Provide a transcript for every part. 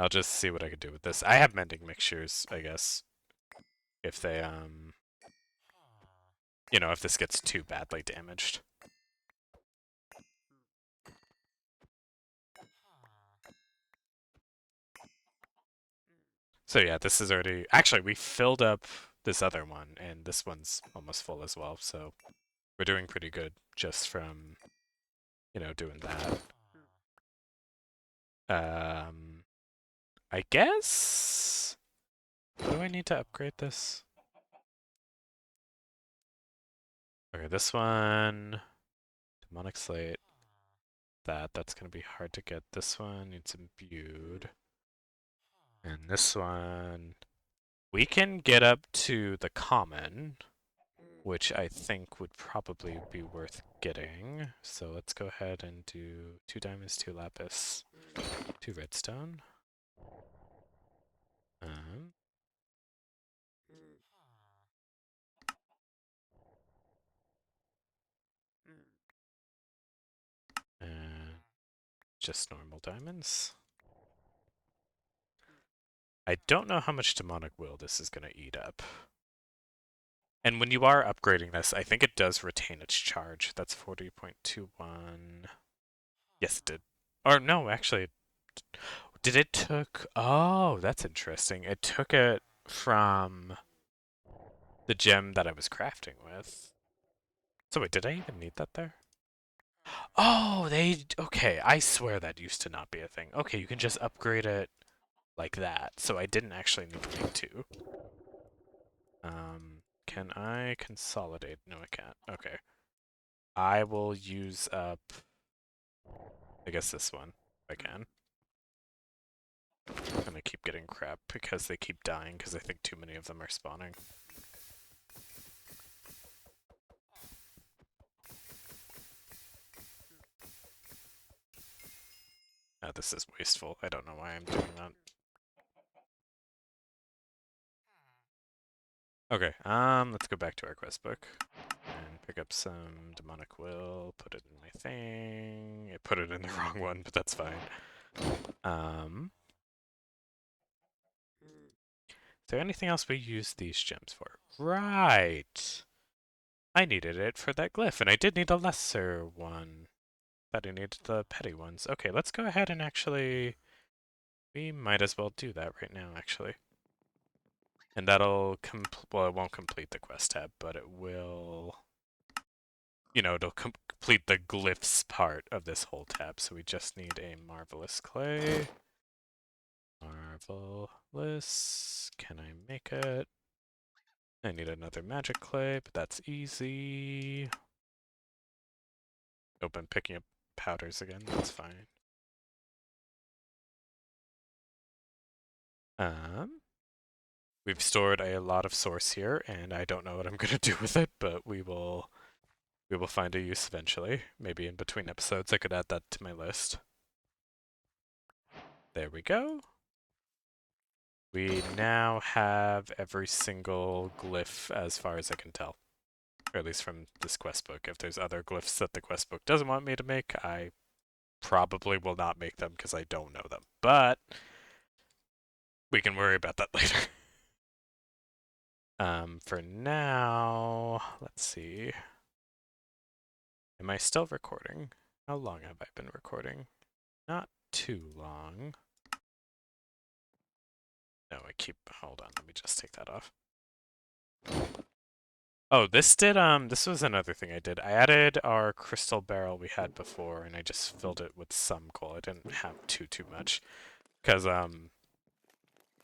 I'll just see what I can do with this. I have mending mixtures, I guess, if they, you know, if this gets too badly damaged. So yeah, this is already... Actually, we filled up this other one, and this one's almost full as well, so we're doing pretty good just from, you know, doing that. I guess... Do I need to upgrade this? Okay, this one... Demonic Slate. That's gonna be hard to get. This one needs imbued. And this one... We can get up to the common, which I think would probably be worth getting. So let's go ahead and do 2 diamonds, 2 lapis, 2 redstone. Um, and just normal diamonds. I don't know how much demonic will this is going to eat up. And when you are upgrading this, I think it does retain its charge. That's 40.21. Yes, it did. Or no, actually, did it took... Oh, that's interesting. It took it from the gem that I was crafting with. So wait, did I even need that there? Oh, they... Okay, I swear that used to not be a thing. Okay, you can just upgrade it like that. So I didn't actually need to make 2. Can I consolidate? No, I can't. Okay. I will use up... I guess this one, if I can. And I keep getting crap because they keep dying because I think too many of them are spawning. This is wasteful. I don't know why I'm doing that. Okay, let's go back to our quest book and pick up some demonic will, put it in my thing. I put it in the wrong one, but that's fine. Is there anything else we use these gems for? Right! I needed it for that glyph, and I did need a lesser one. Thought I needed the petty ones. Okay, let's go ahead and actually... We might as well do that right now, actually. And that'll well, it won't complete the quest tab, but it will... You know, it'll complete the glyphs part of this whole tab. So we just need a marvelous clay. Marvelous. Can I make it? I need another magic clay, but that's easy. Open picking up powders again, that's fine. We've stored a lot of source here, and I don't know what I'm gonna do with it, but we will find a use eventually. Maybe in between episodes I could add that to my list. There we go. We now have every single glyph as far as I can tell. Or at least from this quest book. If there's other glyphs that the quest book doesn't want me to make, I probably will not make them because I don't know them. But we can worry about that later. For now, let's see. Am I still recording? How long have I been recording? Not too long. No, hold on, let me just take that off. Oh, this was another thing I did. I added our crystal barrel we had before, and I just filled it with some coal. I didn't have too much. Because,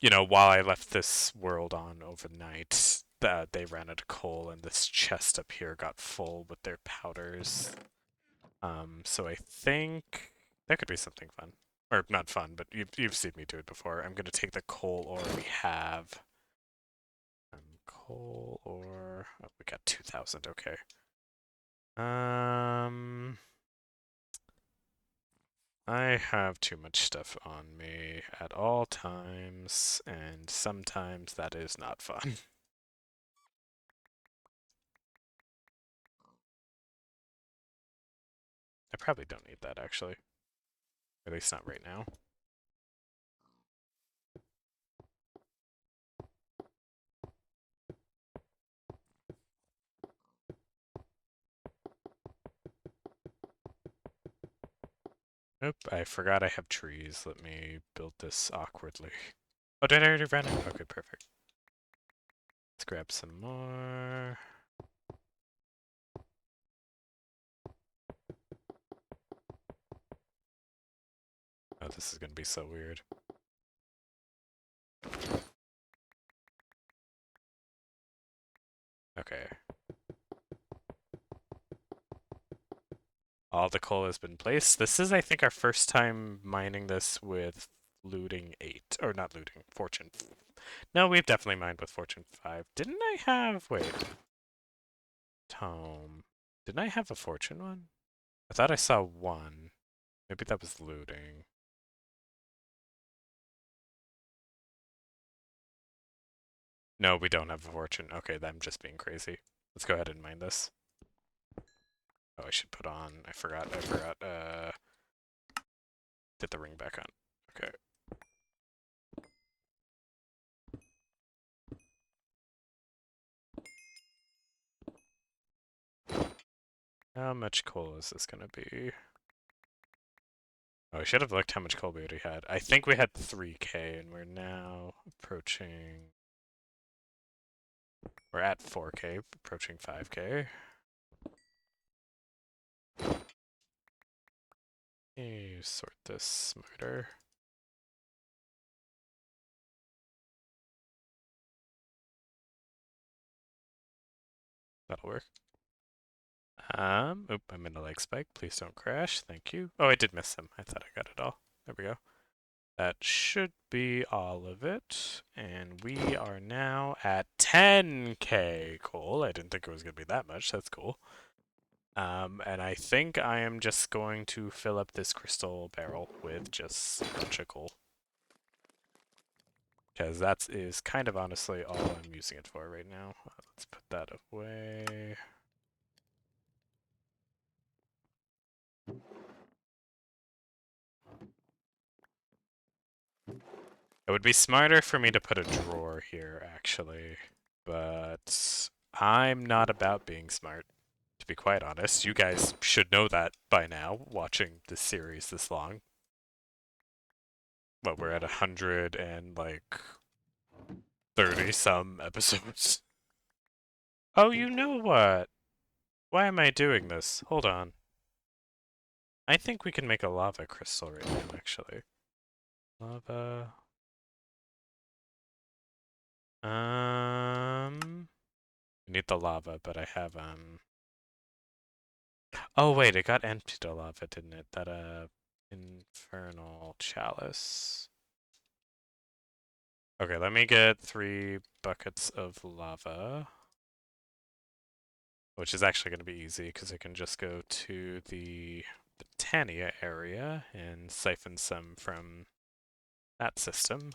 you know, while I left this world on overnight, they ran out of coal, and this chest up here got full with their powders. So I think that could be something fun. Or not fun, but you've seen me do it before. I'm gonna take the coal ore we have. Coal ore. Oh, we got 2,000. Okay. I have too much stuff on me at all times, and sometimes that is not fun. I probably don't need that, actually. At least not right now. Nope, I forgot I have trees. Let me build this awkwardly. Oh, did I already run it? Okay, perfect. Let's grab some more. Oh, this is gonna be so weird. Okay. All the coal has been placed. This is, I think, our first time mining this with looting 8. Or not looting, fortune. No, we've definitely mined with fortune 5. Didn't I have... Wait. Tome. Didn't I have a fortune one? I thought I saw one. Maybe that was looting. No, we don't have a fortune. Okay, I'm just being crazy. Let's go ahead and mine this. Oh, I should put on... I forgot. Get the ring back on. Okay. How much coal is this gonna be? Oh, I should have looked how much coal we already had. I think we had 3k, and we're now approaching... We're at 4k, approaching 5k. You sort this smarter. That'll work. Oop, I'm in a leg spike. Please don't crash. Thank you. Oh, I did miss him. I thought I got it all. There we go. That should be all of it. And we are now at 10k coal. I didn't think it was going to be that much. That's cool. And I think I am just going to fill up this crystal barrel with just a bunch of coal. Because that is kind of honestly all I'm using it for right now. Let's put that away. It would be smarter for me to put a drawer here, actually. But I'm not about being smart, to be quite honest. You guys should know that by now, watching this series this long. But we're at 100 and like 30 some episodes. Oh, you know what? Why am I doing this? Hold on. I think we can make a lava crystal right now, actually. Lava. I need the lava, but I have, Oh, wait, it got emptied to lava, didn't it? That, infernal chalice. Okay, let me get 3 buckets of lava. Which is actually going to be easy, because I can just go to the Titania area and siphon some from that system.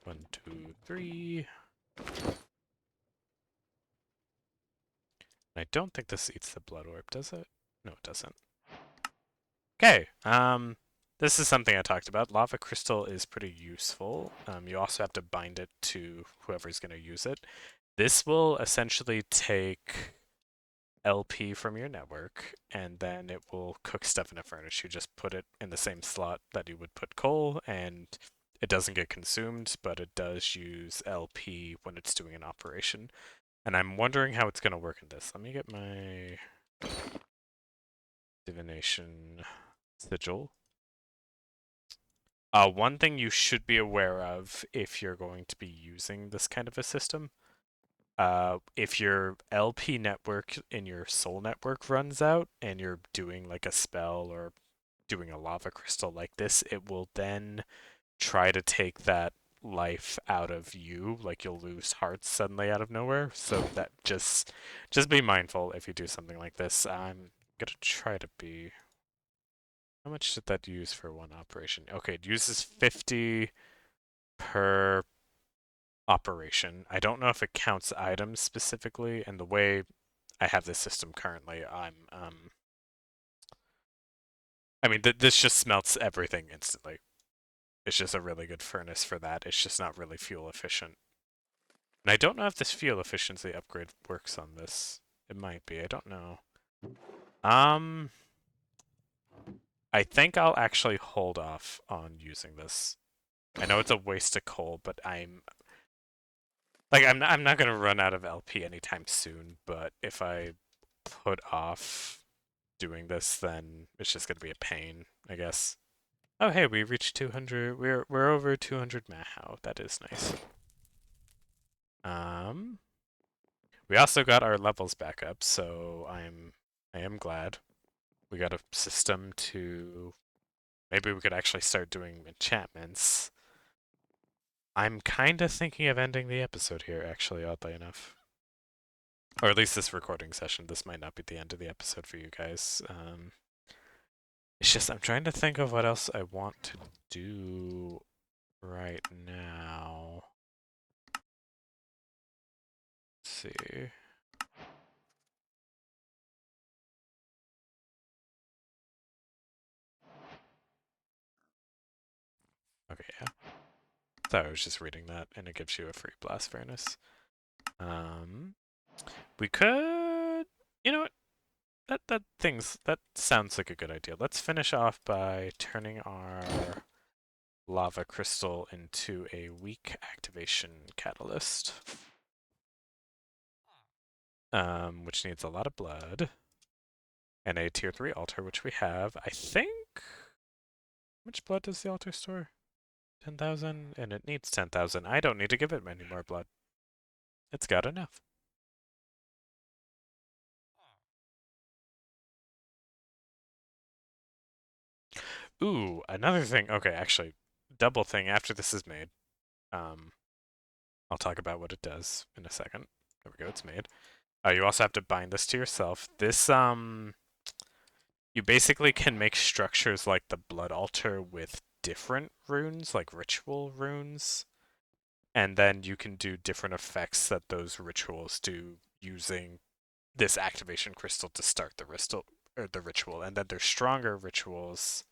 1, 2, 3. I don't think this eats the blood orb, does it? No, it doesn't. Okay, this is something I talked about. Lava crystal is pretty useful. You also have to bind it to whoever's going to use it. This will essentially take LP from your network, and then it will cook stuff in a furnace. You just put it in the same slot that you would put coal, and it doesn't get consumed, but it does use LP when it's doing an operation. And I'm wondering how it's going to work in this. Let me get my divination sigil. One thing you should be aware of if you're going to be using this kind of a system, if your LP network in your soul network runs out and you're doing like a spell or doing a lava crystal like this, it will then try to take that life out of you, like you'll lose hearts suddenly out of nowhere. So that just be mindful if you do something like this. I'm gonna try to be... How much did that use for one operation? Okay, it uses 50 per operation. I don't know if it counts items specifically, and the way I have this system currently, I mean, this just smelts everything instantly. It's just a really good furnace for that. It's just not really fuel efficient. And I don't know if this fuel efficiency upgrade works on this. It might be, I don't know. I think I'll actually hold off on using this. I know it's a waste of coal, but I'm not gonna run out of LP anytime soon, but if I put off doing this, then it's just gonna be a pain, I guess. Oh hey, we reached 200. We're over 200 Mahou. That is nice. Um, we also got our levels back up, so I am glad. We got a system to maybe we could actually start doing enchantments. I'm kind of thinking of ending the episode here, actually, oddly enough. Or at least this recording session. This might not be the end of the episode for you guys. It's just I'm trying to think of what else I want to do right now. Let's see. Okay, yeah. Thought I was just reading that, and it gives you a free blast furnace. We could, you know what? That sounds like a good idea. Let's finish off by turning our lava crystal into a weak activation catalyst, which needs a lot of blood, and a tier 3 altar, which we have. I think. How much blood does the altar store? 10,000, and it needs 10,000. I don't need to give it any more blood. It's got enough. Ooh, another thing. Okay, actually, double thing after this is made. Um, I'll talk about what it does in a second. There we go, it's made. You also have to bind this to yourself. This, you basically can make structures like the Blood Altar with different runes, like ritual runes, and then you can do different effects that those rituals do using this activation crystal to start the ritual, and then there's stronger rituals.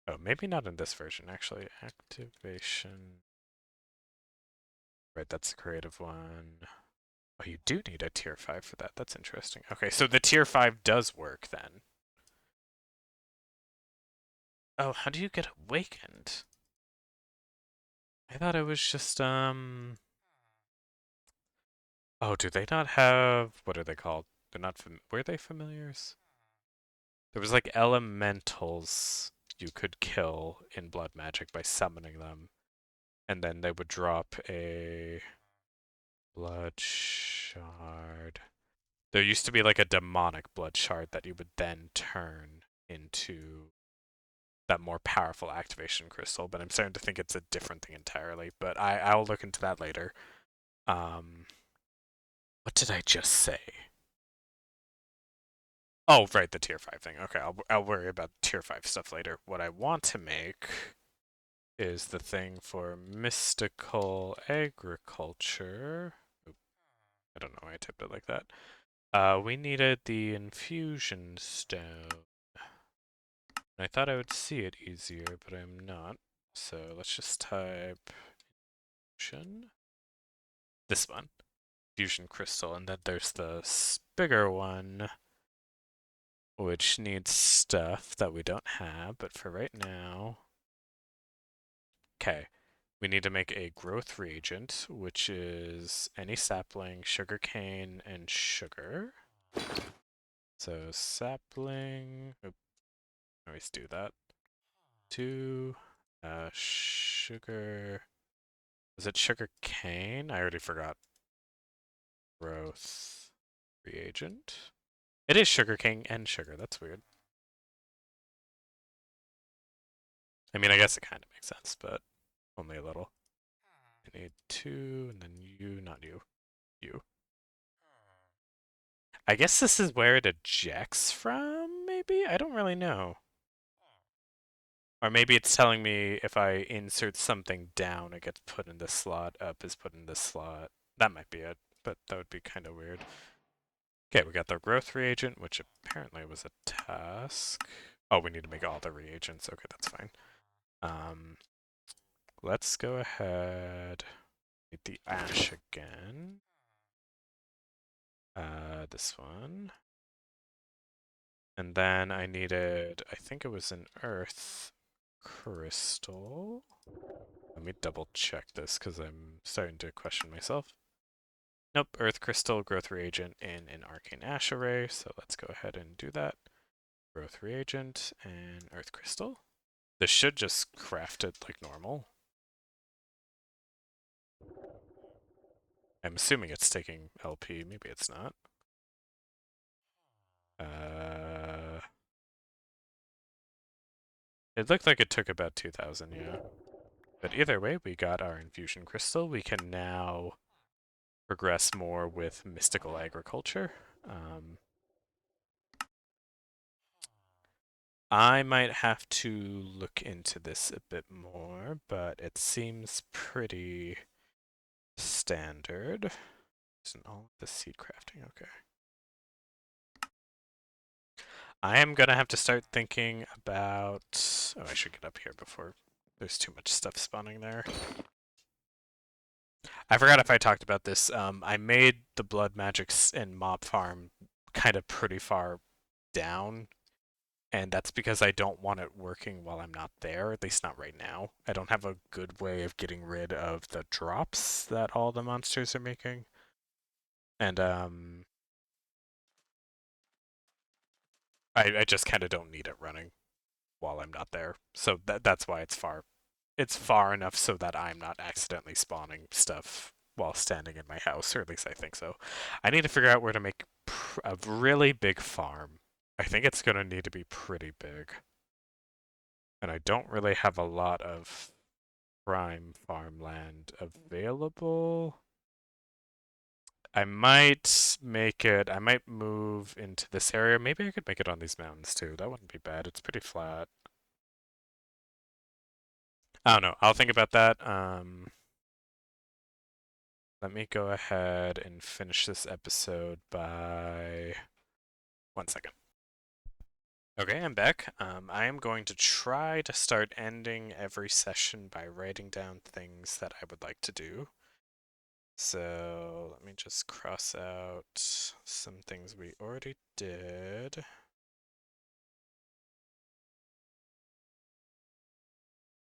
Oh, maybe not in this version, actually. Activation. Right, that's a creative one. Oh, you do need a tier 5 for that. That's interesting. Okay, so the tier 5 does work then. Oh, how do you get awakened? I thought it was just, Oh, do they not have... What are they called? They're not were they familiars? There was like elementals you could kill in blood magic by summoning them. And then they would drop a blood shard. There used to be like a demonic blood shard that you would then turn into that more powerful activation crystal, but I'm starting to think it's a different thing entirely. But I'll look into that later. Um, what did I just say? Oh, right, the tier 5 thing. Okay, I'll worry about tier 5 stuff later. What I want to make is the thing for mystical agriculture. Oop, I don't know why I typed it like that. We needed the infusion stone. I thought I would see it easier, but I'm not. So let's just type infusion. This one. Fusion crystal, and then there's the bigger one, which needs stuff that we don't have, but for right now... Okay, we need to make a growth reagent, which is any sapling, sugarcane, and sugar. So sapling... Oop, I always do that. 2, sugar... Is it sugar cane? I already forgot. Growth reagent. It is sugar cane and sugar. That's weird. I mean, I guess it kind of makes sense, but only a little. I need 2, and then you, not you. You. I guess this is where it ejects from, maybe? I don't really know. Or maybe it's telling me if I insert something down, it gets put in this slot, up is put in this slot. That might be it, but that would be kind of weird. Okay, we got the growth reagent, which apparently was a task. Oh, we need to make all the reagents. Okay, that's fine. Let's go ahead. Get the ash again. This one. And then I needed, I think it was an earth crystal. Let me double check this because I'm starting to question myself. Nope, earth crystal, growth reagent, and an arcane ash array. So let's go ahead and do that. Growth reagent and earth crystal. This should just craft it like normal. I'm assuming it's taking LP. Maybe it's not. It looked like it took about 2,000, yeah. But either way, we got our infusion crystal. We can now progress more with mystical agriculture. I might have to look into this a bit more, but it seems pretty standard. Isn't all the seed crafting? Okay. I am gonna have to start thinking about... Oh, I should get up here before there's too much stuff spawning there. I forgot if I talked about this. I made the blood magics and mob farm kind of pretty far down, and that's because I don't want it working while I'm not there, at least not right now. I don't have a good way of getting rid of the drops that all the monsters are making. And I just kind of don't need it running while I'm not there. So that's why it's far. It's far enough so that I'm not accidentally spawning stuff while standing in my house, or at least I think so. I need to figure out where to make a really big farm. I think it's going to need to be pretty big. And I don't really have a lot of prime farmland available. I might move into this area. Maybe I could make it on these mountains too. That wouldn't be bad. It's pretty flat. I don't know. I'll think about that. Let me go ahead and finish this episode by 1 second. Okay, I'm back. I am going to try to start ending every session by writing down things that I would like to do. So let me just cross out some things we already did.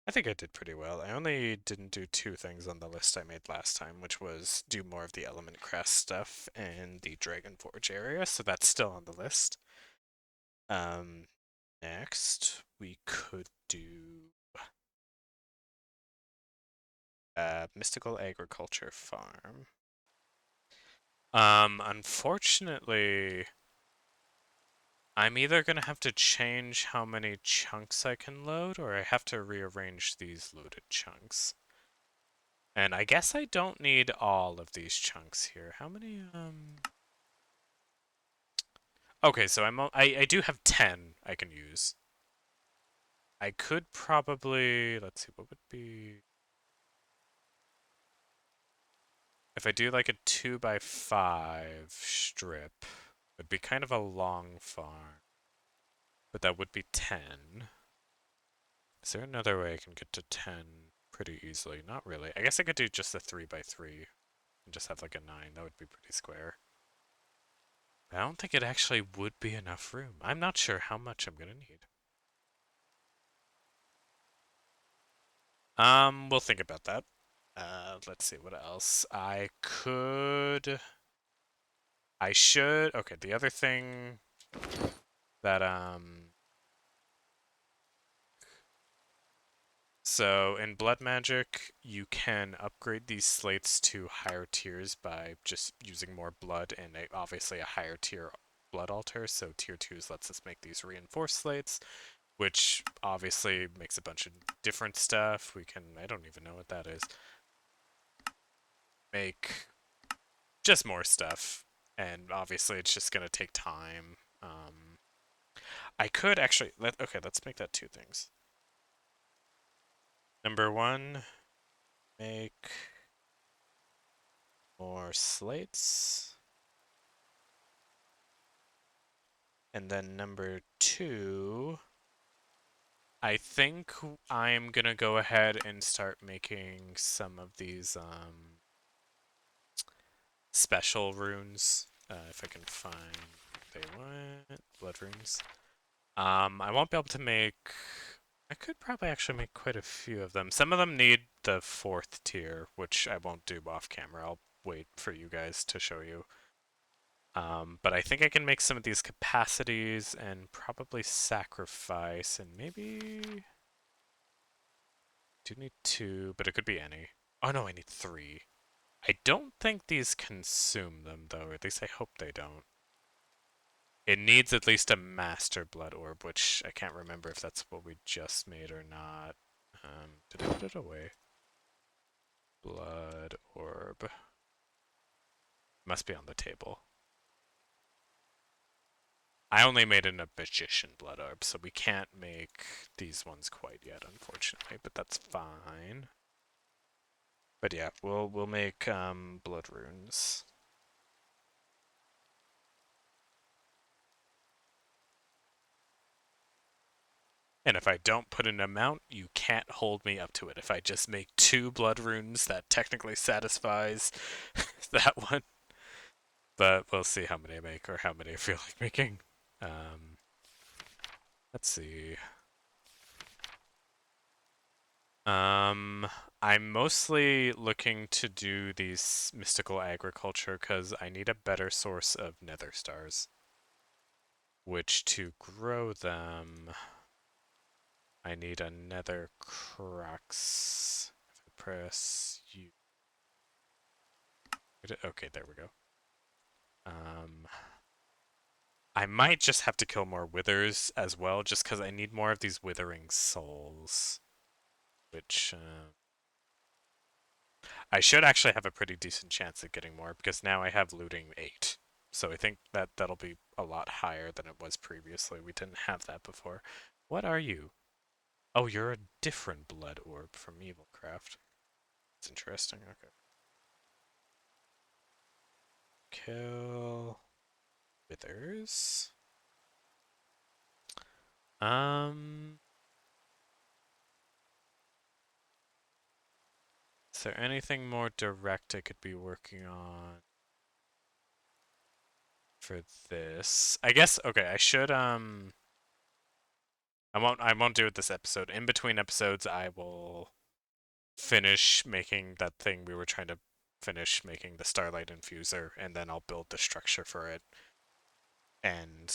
I think I did pretty well. I only didn't do 2 things on the list I made last time, which was do more of the element crest stuff and the Dragon Forge area, so that's still on the list. Next, we could do Mystical Agriculture Farm. Unfortunately, I'm either going to have to change how many chunks I can load, or I have to rearrange these loaded chunks. And I guess I don't need all of these chunks here. How many, Okay, so I do have 10 I can use. I could probably... Let's see, what would be... If I do like a 2x5 strip, it'd be kind of a long farm. But that would be 10. Is there another way I can get to 10 pretty easily? Not really. I guess I could do just a 3x3 and just have like a 9. That would be pretty square. But I don't think it actually would be enough room. I'm not sure how much I'm gonna need. We'll think about that. Let's see, what else? I should... Okay, the other thing that, So in Blood Magic, you can upgrade these slates to higher tiers by just using more blood and obviously a higher tier blood altar. So tier 2s lets us make these reinforced slates, which obviously makes a bunch of different stuff. We can, I don't even know what that is, make just more stuff. And obviously it's just going to take time. I could actually, okay, let's make that 2 things. Number 1, make more slates. And then number 2, I think I'm gonna go ahead and start making some of these special runes, if I can find they want blood runes. I won't be able to make... I could probably actually make quite a few of them. Some of them need the 4th tier, which I won't do off camera. I'll wait for you guys to show you. But I think I can make some of these capacities and probably sacrifice, and maybe... do need 2, but it could be any. Oh no, I need 3. I don't think these consume them, though. At least I hope they don't. It needs at least a master blood orb, which I can't remember if that's what we just made or not. Did I put it away? Blood orb. Must be on the table. I only made a magician blood orb, so we can't make these ones quite yet, unfortunately, but that's fine. But yeah, we'll make blood runes. And if I don't put an amount, you can't hold me up to it. If I just make 2 blood runes, that technically satisfies that one. But we'll see how many I make or how many I feel like making. Let's see. I'm mostly looking to do these mystical agriculture because I need a better source of nether stars. Which to grow them, I need a nether crux. If I press U. Okay, there we go. I might just have to kill more withers as well, just because I need more of these withering souls. Which, I should actually have a pretty decent chance at getting more, because now I have looting 8. So I think that'll be a lot higher than it was previously. We didn't have that before. What are you? Oh, you're a different blood orb from Evilcraft. That's interesting, okay. Kill... withers? Is there anything more direct I could be working on for this? I guess, okay, I should, I won't do it this episode. In between episodes, I will finish making that thing we were trying to finish making, the Starlight Infuser, and then I'll build the structure for it. And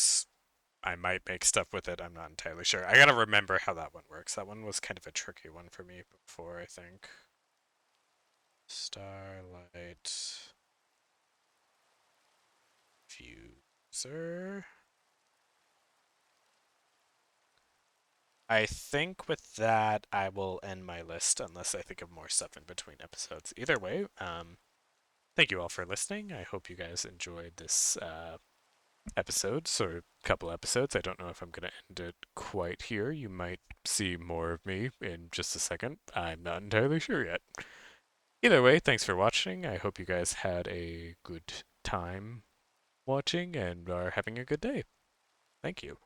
I might make stuff with it, I'm not entirely sure. I gotta remember how that one works. That one was kind of a tricky one for me before, I think. Starlight Fuser. I think with that, I will end my list unless I think of more stuff in between episodes. Either way, thank you all for listening. I hope you guys enjoyed this episode, or couple episodes. I don't know if I'm going to end it quite here. You might see more of me in just a second. I'm not entirely sure yet. Either way, thanks for watching. I hope you guys had a good time watching and are having a good day. Thank you.